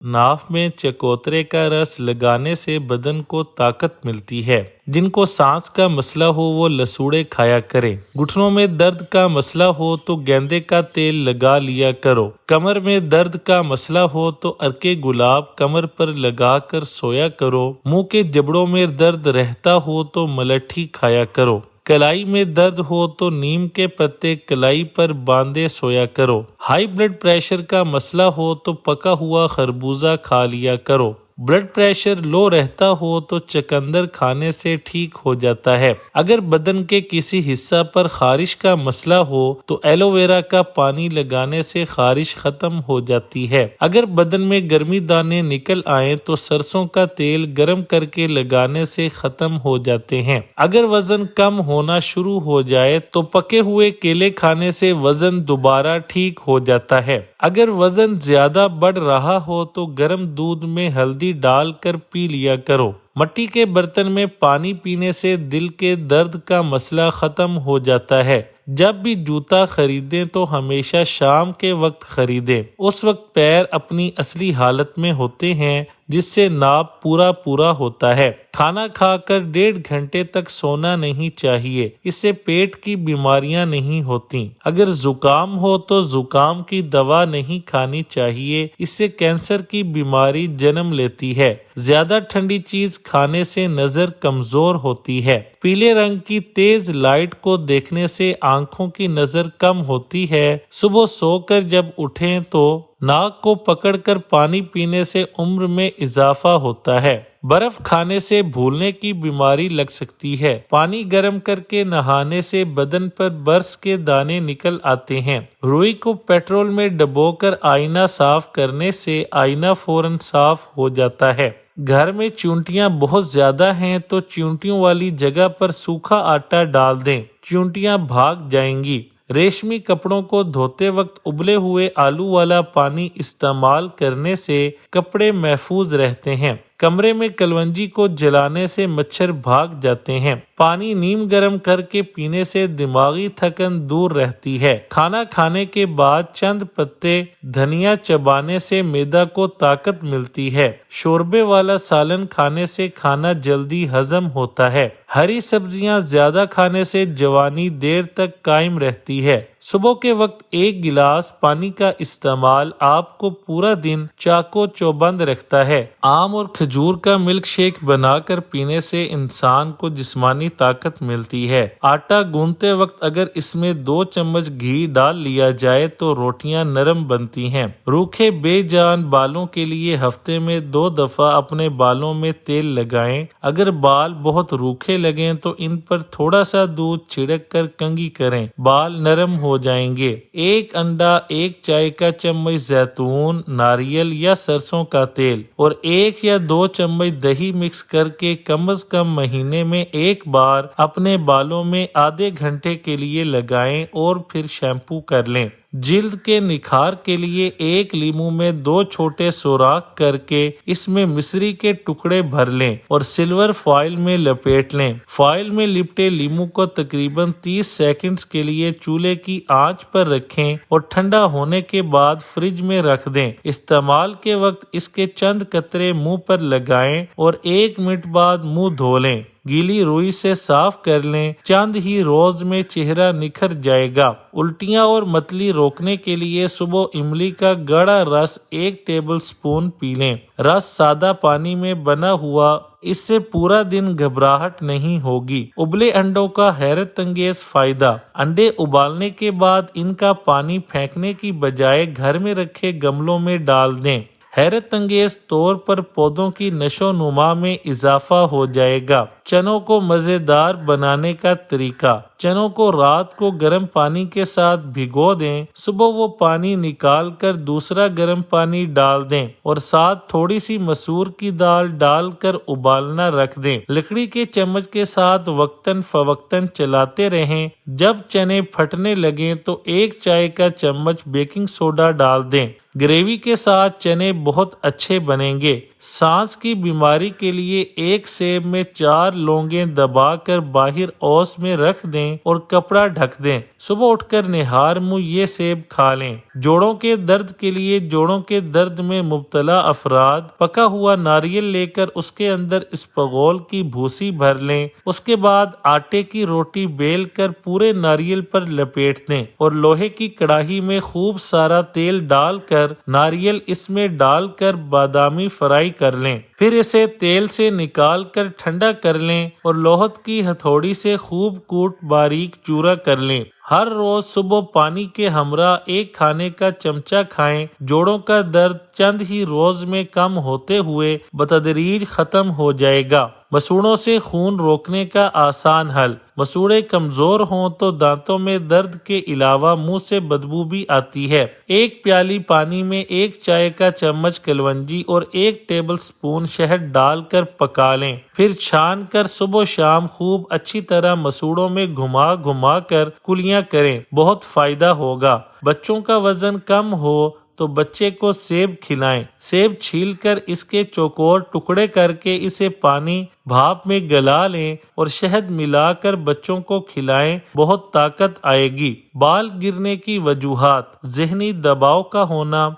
नाफ में चकोतरे का रस लगाने से बदन को ताकत मिलती है। जिनको सांस का मसला हो वो लसूड़े खाया करें। घुटनों में दर्द का मसला हो तो गेंदे का तेल लगा लिया करो। कमर में दर्द का मसला हो तो अर्के गुलाब कमर पर लगा कर सोया करो। मुंह के जबड़ों में दर्द रहता हो तो मलट्ठी खाया करो। कलाई में दर्द हो तो नीम के पत्ते कलाई पर बांधे सोया करो। हाई ब्लड प्रेशर का मसला हो तो पका हुआ खरबूजा खा लिया करो। ब्लड प्रेशर लो रहता हो तो चकंदर खाने से ठीक हो जाता है। अगर बदन के किसी हिस्सा पर खारिश का मसला हो तो एलोवेरा का पानी लगाने से खारिश खत्म हो जाती है। अगर बदन में गर्मी दाने निकल आए तो सरसों का तेल गर्म करके लगाने से खत्म हो जाते हैं। अगर वजन कम होना शुरू हो जाए तो पके हुए केले खाने से वजन दोबारा ठीक हो जाता है। अगर वजन ज्यादा बढ़ रहा हो तो गर्म दूध में हल्दी डालकर पी लिया करो। मिट्टी के बर्तन में पानी पीने से दिल के दर्द का मसला खत्म हो जाता है। जब भी जूता खरीदें तो हमेशा शाम के वक्त खरीदें। उस वक्त पैर अपनी असली हालत में होते हैं जिससे नाप पूरा होता है। खाना खाकर 1.5 घंटे तक सोना नहीं चाहिए, इससे पेट की बीमारियां नहीं होती। अगर जुकाम हो तो जुकाम की दवा नहीं खानी चाहिए, इससे कैंसर की बीमारी जन्म लेती है। ज्यादा ठंडी चीज खाने से नजर कमजोर होती है। पीले रंग की तेज लाइट को देखने से आंखों की नजर कम होती है। सुबह सोकर जब उठें तो नाक को पकड़कर पानी पीने से उम्र में इजाफा होता है। बर्फ खाने से भूलने की बीमारी लग सकती है। पानी गर्म करके नहाने से बदन पर बर्स के दाने निकल आते हैं। रुई को पेट्रोल में डुबोकर आईना साफ करने से आईना फौरन साफ हो जाता है। घर में चींटियां बहुत ज्यादा हैं तो चींटियों वाली जगह पर सूखा आटा डाल दें, चींटियां भाग जाएंगी। रेशमी कपड़ों को धोते वक्त उबले हुए आलू वाला पानी इस्तेमाल करने से कपड़े महफूज रहते हैं। कमरे में कलवंजी को जलाने से मच्छर भाग जाते हैं। पानी नीम गर्म करके पीने से दिमागी थकन दूर रहती है। खाना खाने के बाद चंद पत्ते धनिया चबाने से मैदा को ताकत मिलती है। शोरबे वाला सालन खाने से खाना जल्दी हजम होता है। हरी सब्जियां ज्यादा खाने से जवानी देर तक कायम रहती है। सुबह के वक्त 1 गिलास पानी का इस्तेमाल आपको पूरा दिन चाको चौबंद रखता है। आम और खजूर का मिल्क शेक बनाकर पीने से इंसान को जिस्मानी ताकत मिलती है। आटा गूंथते वक्त अगर इसमें 2 चम्मच घी डाल लिया जाए तो रोटियां नरम बनती हैं। रूखे बेजान बालों के लिए हफ्ते में 2 दफा अपने बालों में तेल लगाएं। अगर बाल बहुत रूखे लगें तो इन पर थोड़ा सा दूध छिड़क कर कंघी करें, बाल नरम हो जाएंगे। 1 अंडा, 1 चाय का चम्मच जैतून, नारियल या सरसों का तेल और 1 या 2 चम्मच दही मिक्स करके कम से कम महीने में 1 बार अपने बालों में आधे घंटे के लिए लगाएं और फिर शैम्पू कर लें। जिल्द के निखार के लिए 1 लीमू में 2 छोटे सुराख करके इसमें मिश्री के टुकड़े भर लें और सिल्वर फॉइल में लपेट लें। फॉइल में लिपटे लीमू को तकरीबन 30 सेकंड्स के लिए चूल्हे की आंच पर रखें और ठंडा होने के बाद फ्रिज में रख दें। इस्तेमाल के वक्त इसके चंद कतरे मुंह पर लगाएं और 1 मिनट बाद मुंह धो लें। गीली रुई से साफ कर लें। चंद ही रोज में चेहरा निखर जाएगा। उल्टियां और मतली रोकने के लिए सुबह इमली का गाढ़ा रस 1 टेबल स्पून पी लें। रस सादा पानी में बना हुआ, इससे पूरा दिन घबराहट नहीं होगी। उबले अंडों का हैरत अंगेज फायदा। अंडे उबालने के बाद इनका पानी फेंकने की बजाय घर में रखे गमलों में डाल दें। हैरत अंगेज तौर पर पौधों की नशो नुमा में इजाफा हो जाएगा। चनों को मजेदार बनाने का तरीका। चनों को रात को गर्म पानी के साथ भिगो दें। सुबह वो पानी निकाल कर दूसरा गर्म पानी डाल दें और साथ थोड़ी सी मसूर की दाल डालकर उबालना रख दें। लकड़ी के चम्मच के साथ वक्तन फवक्तन चलाते रहें। जब चने फटने लगें तो 1 चाय का चम्मच बेकिंग सोडा डाल दें। گریوی کے ساتھ چنے بہت اچھے بنیں گے۔ سانس کی بیماری کے لیے ایک سیب میں 4 لونگیں دبا کر باہر اوس میں رکھ دیں اور کپڑا ڈھک دیں۔ صبح اٹھ کر نہار منہ یہ سیب کھا لیں۔ جوڑوں کے درد کے لیے جوڑوں کے درد میں مبتلا افراد پکا ہوا ناریل لے کر اس کے اندر اسپغول کی بھوسی بھر لیں۔ اس کے بعد آٹے کی روٹی بیل کر پورے ناریل پر لپیٹ دیں اور لوہے کی کڑاہی میں خوب سارا تیل ڈال کر ناریل اس میں ڈال کر بادامی فرائی کر لیں۔ پھر اسے تیل سے نکال کر ٹھنڈا کر لیں اور لوہت کی ہتھوڑی سے خوب کوٹ باریک چورا کر لیں۔ ہر روز صبح پانی کے ہمراہ 1 کھانے کا چمچہ کھائیں۔ جوڑوں کا درد چند ہی روز میں کم ہوتے ہوئے بتدریج ختم ہو جائے گا۔ مسوڑوں سے خون روکنے کا آسان حل۔ مسوڑے کمزور ہوں تو دانتوں میں درد کے علاوہ منہ سے بدبو بھی آتی ہے۔ 1 پیالی پانی میں 1 چائے کا چمچ کلونجی اور 1 ٹیبل سپون شہد ڈال کر پکا لیں۔ پھر چھان کر صبح و شام خوب اچھی طرح مسوڑوں میں گھما گھما کر کلیاں کریں، بہت فائدہ ہوگا۔ بچوں کا وزن کم ہو تو بچے کو سیب کھلائیں۔ سیب چھیل کر اس کے چوکور ٹکڑے کر کے اسے پانی بھاپ میں گلا لیں اور شہد ملا کر بچوں کو کھلائیں، بہت طاقت آئے گی۔ بال گرنے کی وجوہات: ذہنی دباؤ کا ہونا،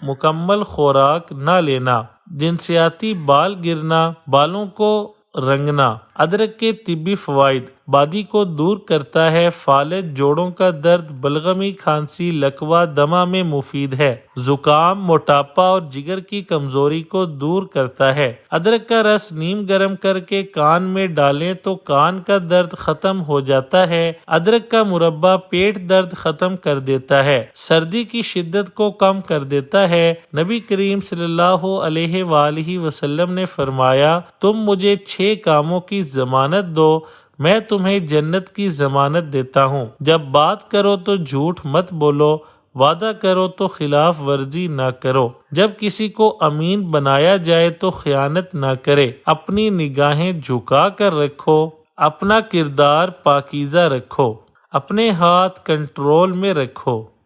مکمل خوراک نہ لینا، جنسیاتی بال گرنا، بالوں کو رنگنا۔ ادرک کے طبی فوائد: بادی کو دور کرتا ہے، فالج، جوڑوں کا درد، بلغمی، کھانسی، لکوہ، دمہ میں مفید ہے۔ زکام، موٹاپا اور جگر کی کمزوری کو دور کرتا ہے۔ ادرک کا رس نیم گرم کر کے کان میں ڈالیں تو کان کا درد ختم ہو جاتا ہے۔ ادرک کا مربہ پیٹ درد ختم کر دیتا ہے، سردی کی شدت کو کم کر دیتا ہے۔ نبی کریم صلی اللہ علیہ وآلہ وسلم نے فرمایا، تم مجھے 6 کاموں کی ضمانت دو، میں تمہیں جنت کی ضمانت دیتا ہوں۔ جب بات کرو تو جھوٹ مت بولو، وعدہ کرو تو خلاف ورزی نہ کرو، جب کسی کو امین بنایا جائے تو خیانت نہ کرے، اپنی نگاہیں جھکا کر رکھو، اپنا کردار پاکیزہ رکھو، اپنے ہاتھ کنٹرول میں رکھو۔